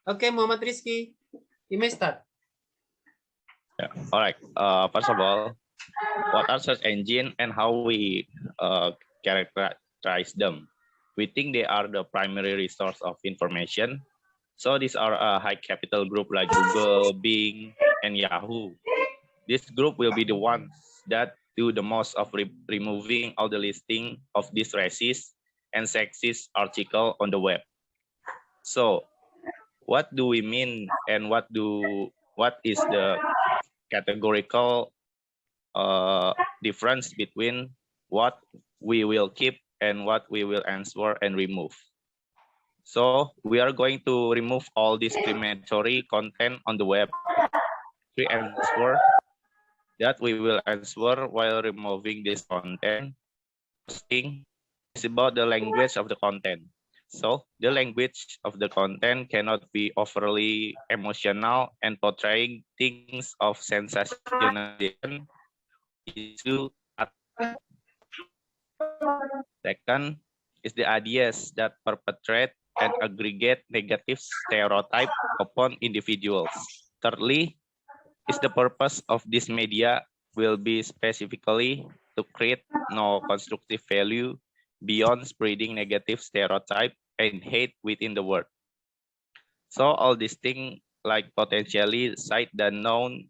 Okay, Muhammad Rizky, you may start. Yeah. All right. First of all, what are search engine and how we characterize them? We think they are the primary resource of information. So these are a high capital group like Google, Bing, and Yahoo. This group will be the ones that do the most of removing all the listing of these racist and sexist article on the web. So what do we mean and what is the categorical difference between what we will keep and what we will answer and remove? So we are going to remove all discriminatory content on the web. We answer that we will answer while removing this content. Thing is about the language of the content. So the language of the content cannot be overly emotional and portraying things of sensationalization issue. Second is the ideas that perpetrate and aggregate negative stereotype upon individuals. Thirdly, is the purpose of this media will be specifically to create no constructive value beyond spreading negative stereotype and hate within the world. So all these things like potentially sight the known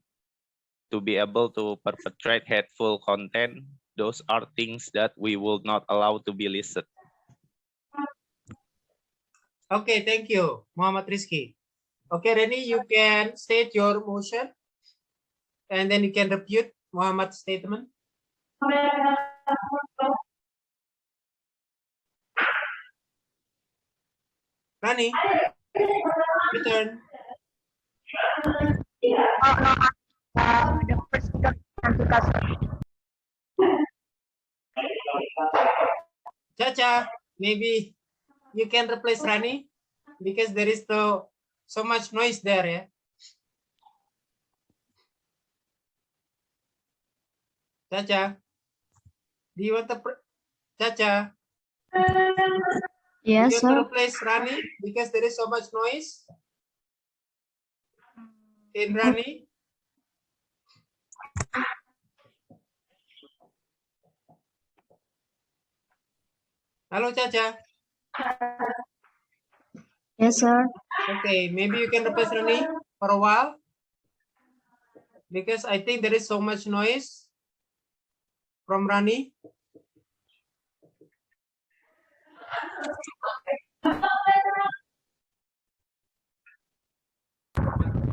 to be able to perpetrate hateful content, those are things that we will not allow to be listed. Okay, thank you, Muhammad Rizky. Okay, Reni, you can state your motion and then you can refute Muhammad's statement. Rani, your turn. The first speaker nanti kasih. Chacha, maybe you can replace Rani because there is so much noise there, yeah. Chacha, do you want to Chacha? Yes, you sir. want to replace Rani because there is so much noise in Rani? Hello, Chacha. Yes, sir. Okay, maybe you can replace Rani for a while because I think there is so much noise from Rani.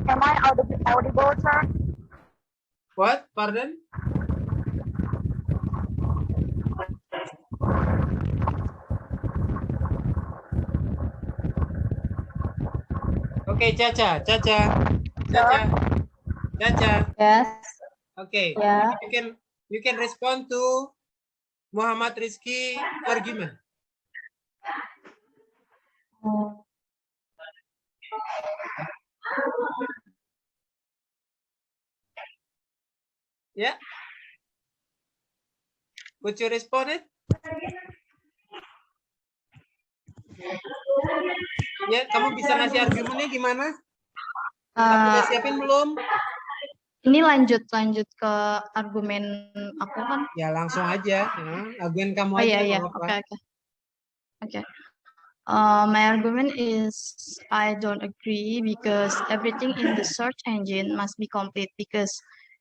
Am I audible, sir? What? Pardon? Okay, Chacha. Yes. Okay. Yeah. You can respond to Muhammad Rizky argument. Yeah. Could you respond it? Ya, kamu bisa ngasih argumennya gimana? Udah siapin belum? Ini lanjut ke argumen aku kan? Ya langsung aja. Argumen kamu Oh aja. iya. Okay. My argument is I don't agree because everything in the search engine must be complete because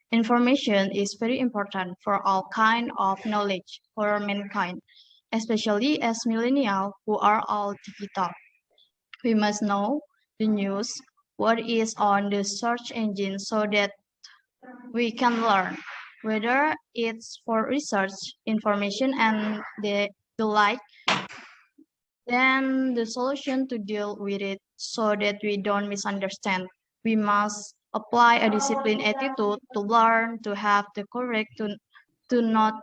information is very important for all kind of knowledge for mankind, especially as millennials who are all digital. We must know the news, what is on the search engine so that we can learn whether it's for research, information, and the like. Then the solution to deal with it so that we don't misunderstand. We must apply a disciplined attitude to learn, to have the courage to not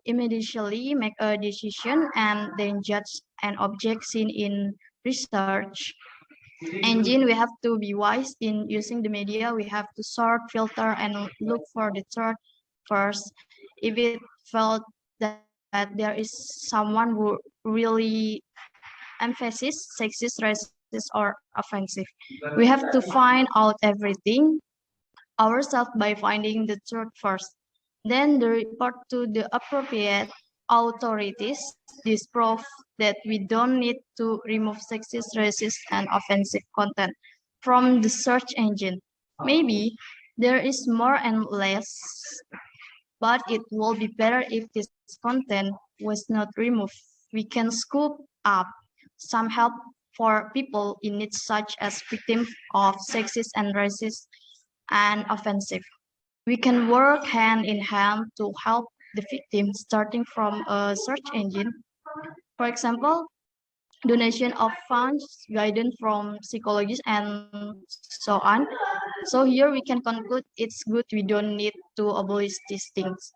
immediately make a decision and then judge an object seen in research engine. We have to be wise in using the media. We have to sort, filter, and look for the truth first. If it felt that there is someone who really emphasizes sexist, racist, or offensive. We have to find out everything ourselves by finding the truth first. Then the report to the appropriate authorities. This proves that we don't need to remove sexist, racist, and offensive content from the search engine. Maybe there is more and less, but it will be better if this content was not removed. We can scoop up some help for people in need, such as victims of sexist and racist and offensive. We can work hand in hand to help the victim, starting from a search engine. For example, donation of funds, guidance from psychologists, and so on. So here we can conclude it's good we don't need to abolish these things.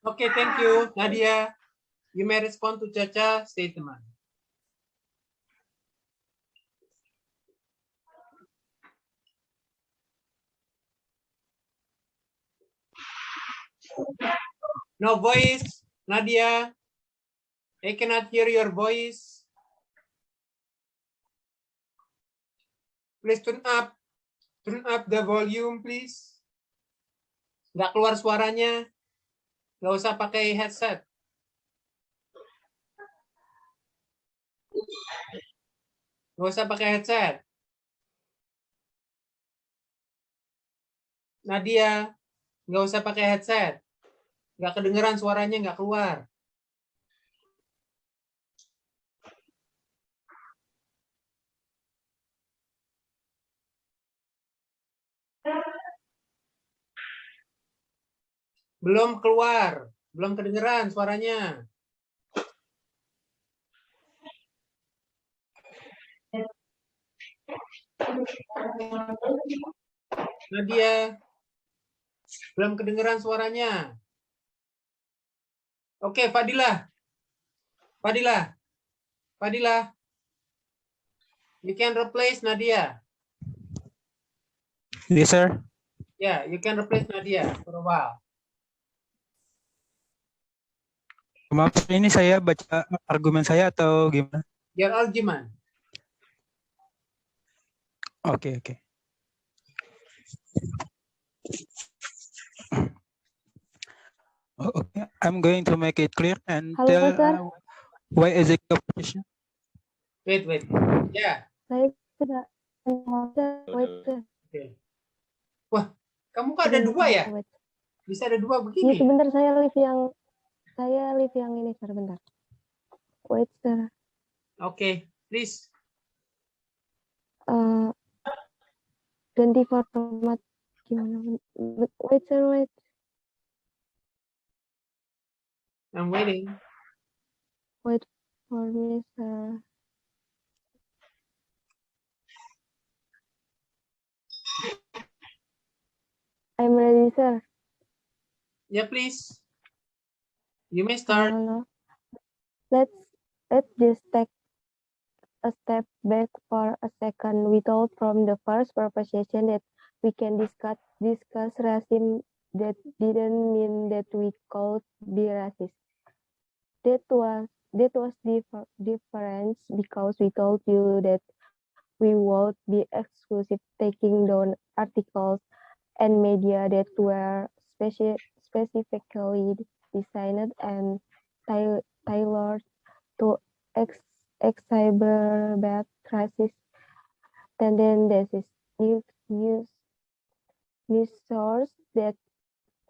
Okay, thank you, Nadia. You may respond to Chacha statement. No voice, Nadia. I cannot hear your voice. Please turn up the volume, please. Nggak keluar suaranya. Nggak usah pakai headset. Nggak usah pakai headset. Nadia, nggak usah pakai headset. Nggak kedengeran suaranya, nggak keluar. Belum keluar, belum kedengeran suaranya. Nadia, belum kedengeran suaranya. Oke, Fadilah. You can replace Nadia. Yes, sir. Yeah, you can replace Nadia for a while. Maaf, ini saya baca argumen saya atau gimana? Your argument. Oke. Okay, I'm going to make it clear and Halo, tell sir. why is it competition. Wait. Yeah. Saya sudah wait, sir. Okay. Wah, kamu kok ada dua ya? Wait. Bisa ada dua Ini begini? sebentar saya live yang ini, sir, bentar. Wait, sir. Okay, please. Ganti format gimana? Wait, sir, wait. I'm waiting. Wait for me, sir. I'm ready, sir. Yeah, please. You may start. No. Let's just take a step back for a second. We told from the first proposition that we can discuss racism. That didn't mean that we could be racist. That was different because we told you that we would be exclusive taking down articles and media that were specifically designed and tailored to exacerbate racist tendencies. News source that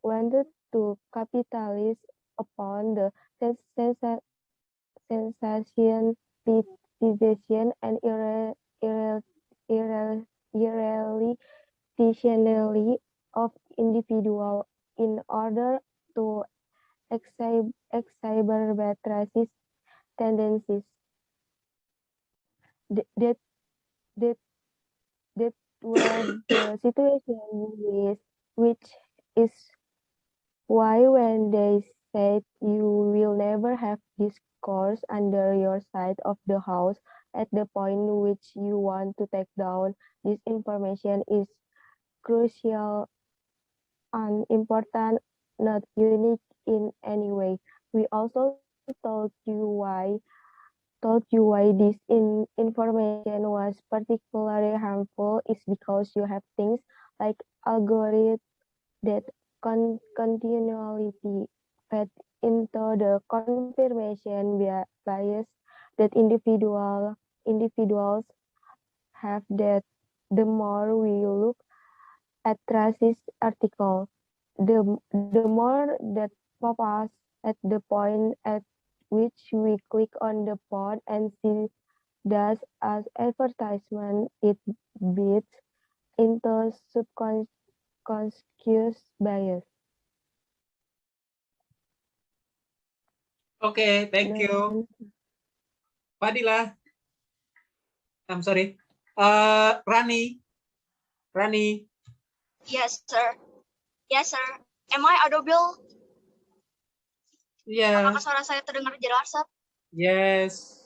wanted to capitalize upon the sensationalization and irreligiosity of individual in order to exacerbate racist tendencies. That was the situation which is why when they said you will never have discourse under your side of the house at the point which you want to take down this information is crucial and important, not unique in any way. We also told you why told you why this information was particularly harmful is because you have things like algorithms that continually fed into the confirmation bias that individuals have, that the more we look at racist article, the more that pop us at the point at which we click on the pod and see thus as advertisement. It beats into subconscious bias. Okay, thank you. Dan Fadila. I'm sorry. Rani. Yes, sir. Yes, sir. Am I audible? Yeah. Apakah suara saya terdengar jelas, sir? Yes.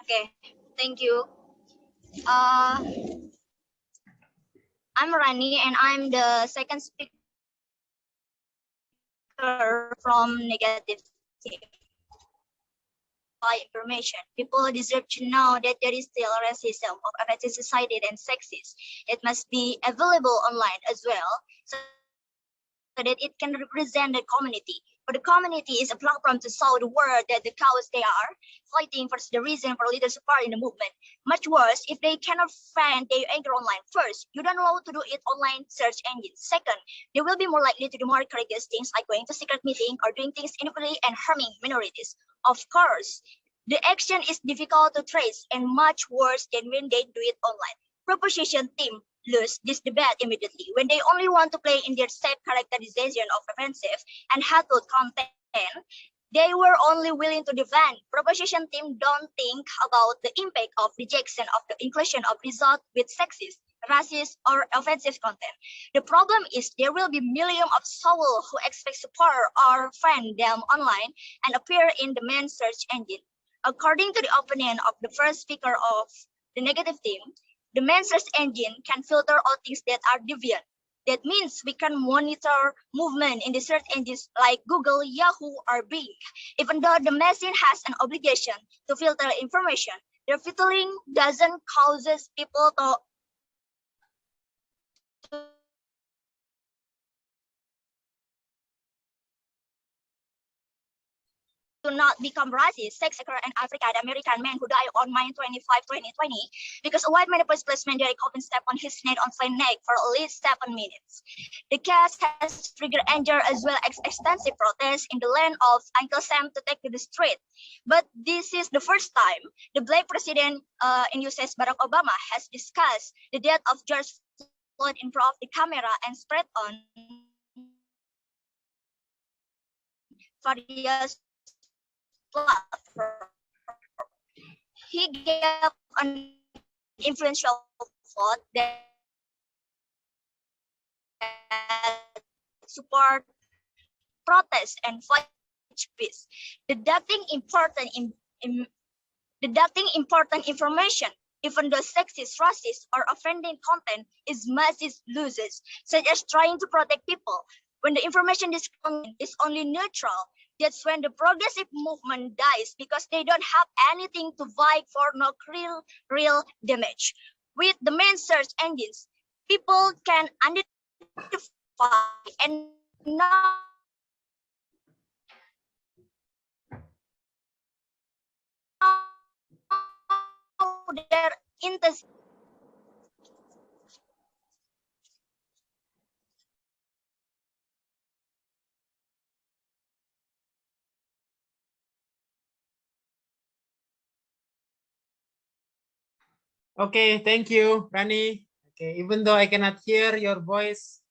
Okay, thank you. I'm Rani, and I'm the second speaker from negative team. By information, people deserve to know that there is still racism of offensive society and sexist. It must be available online as well, so that it can represent the community. For the community is a platform to show the world that the cause they are fighting for the reason for leaders support in the movement. Much worse, if they cannot find their anger online. First, you don't know to do it online search engines. Second, they will be more likely to do more courageous things like going to secret meeting or doing things illegally and harming minorities. Of course, the action is difficult to trace and much worse than when they do it online. Proposition team lose this debate immediately when they only want to play in their safe characterization of offensive and hateful content. They were only willing to defend. Proposition team don't think about the impact of rejection of the inclusion of result with sexist, racist, or offensive content. The problem is there will be millions of souls who expect support or find them online and appear in the main search engine. According to the opinion of the first speaker of the negative team, the main search engine can filter out things that are deviant. That means we can monitor movement in the search engines like Google, Yahoo, or Bing. Even though the machine has an obligation to filter information, their filtering doesn't cause people to not become racist, sex worker, and African American man who died on May 25, 2020, because a white man opposed policeman Derek Chauvin stepped on his neck on plain neck for at least 7 minutes. The case has triggered anger as well as extensive protests in the land of Uncle Sam to take to the street. But this is the first time the black president in US, Barack Obama, has discussed the death of George Floyd in front of the camera and spread on various platform. He gave an influential thought that support protest and fight peace. Deducting important information, even though sexist, racist, or offending content is massive losses, such as trying to protect people. When the information is only neutral, that's when the progressive movement dies because they don't have anything to fight for, no real damage. With the main search engines, people can identify and know their intention. Okay, thank you, Rani. Okay, even though I cannot hear your voice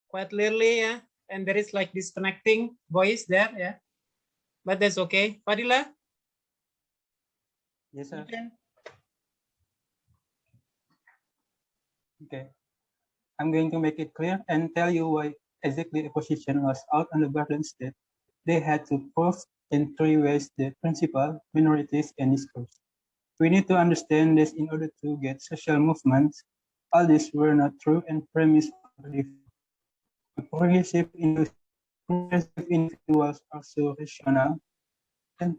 quite clearly, yeah, and there is like disconnecting voice there, yeah, but that's okay. Fadila? Yes, sir. Okay. I'm going to make it clear and tell you why exactly opposition was out on the Garden State. They had to prove in 3 ways the principle, minorities, and discourse. We need to understand this in order to get social movements. All these were not true and premise progressive individuals are so rational and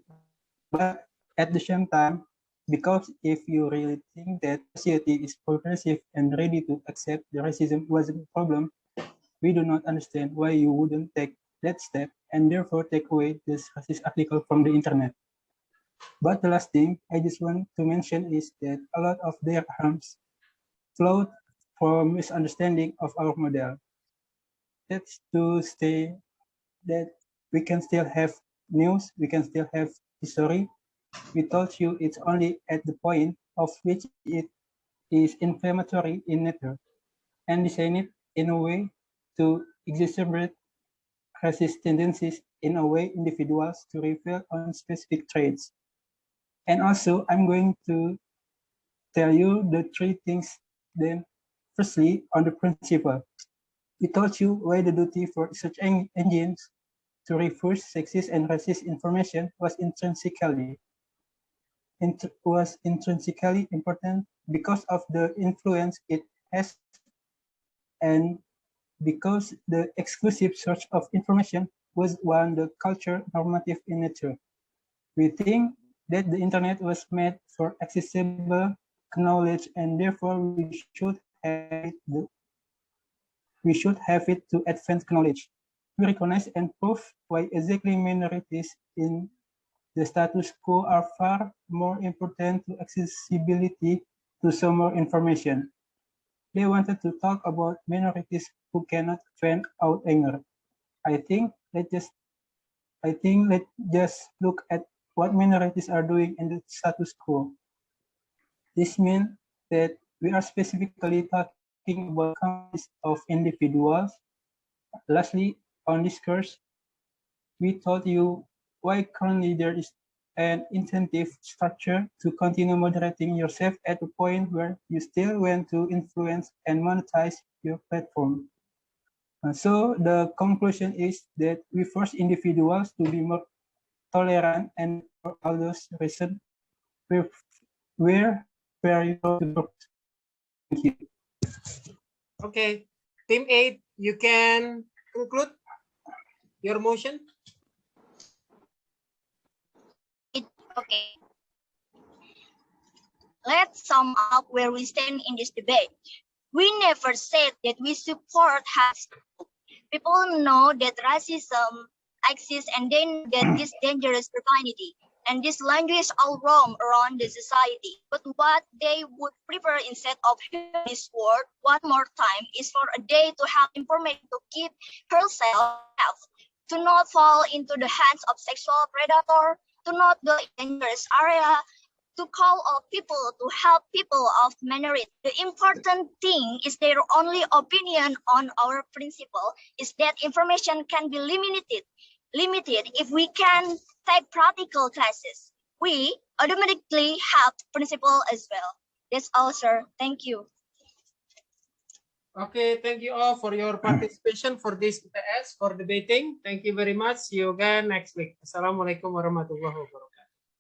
But at the same time, because if you really think that society is progressive and ready to accept the racism wasn't a problem, we do not understand why you wouldn't take that step and therefore take away this racist article from the internet. But the last thing I just want to mention is that a lot of their harms flowed from misunderstanding of our model. That's to say that we can still have news, we can still have history. We told you it's only at the point of which it is inflammatory in nature and design it in a way to exacerbate racist tendencies in a way individuals to reveal on specific traits. And also, I'm going to tell you the three things then. Firstly, on the principle. We told you why the duty for search engines to reverse sexist and racist information was intrinsically important because of the influence it has and because the exclusive search of information was one the culture normative in nature. We think that the internet was made for accessible knowledge and therefore we should have it to advance knowledge. We recognize and prove why exactly minorities in the status quo are far more important to accessibility to some more information. They wanted to talk about minorities who cannot vent out anger. I think let's just look at what minorities are doing in the status quo. This means that we are specifically talking about communities of individuals. Lastly, on this course, we told you why currently there is an incentive structure to continue moderating yourself at a point where you still want to influence and monetize your platform. So the conclusion is that we force individuals to be more tolerant and for all those reasons, we're very to Thank you. Okay, Team 8, you can conclude your motion. Okay. Let's sum up where we stand in this debate. We never said that we support hate. People know that racism exists and they know that this dangerous profanity and this language all roam around the society. But what they would prefer instead of hearing this word one more time is for a day to have information to keep herself safe, to not fall into the hands of sexual predator, to not go in dangerous area, to call on people to help people of minority. The important thing is their only opinion on our principle is that information can be limited if we can take practical classes. We automatically have principle as well. That's all, sir. Thank you. Okay, thank you all for your participation for this UTS, for debating. Thank you very much. See you again next week. Assalamualaikum warahmatullahi wabarakatuh.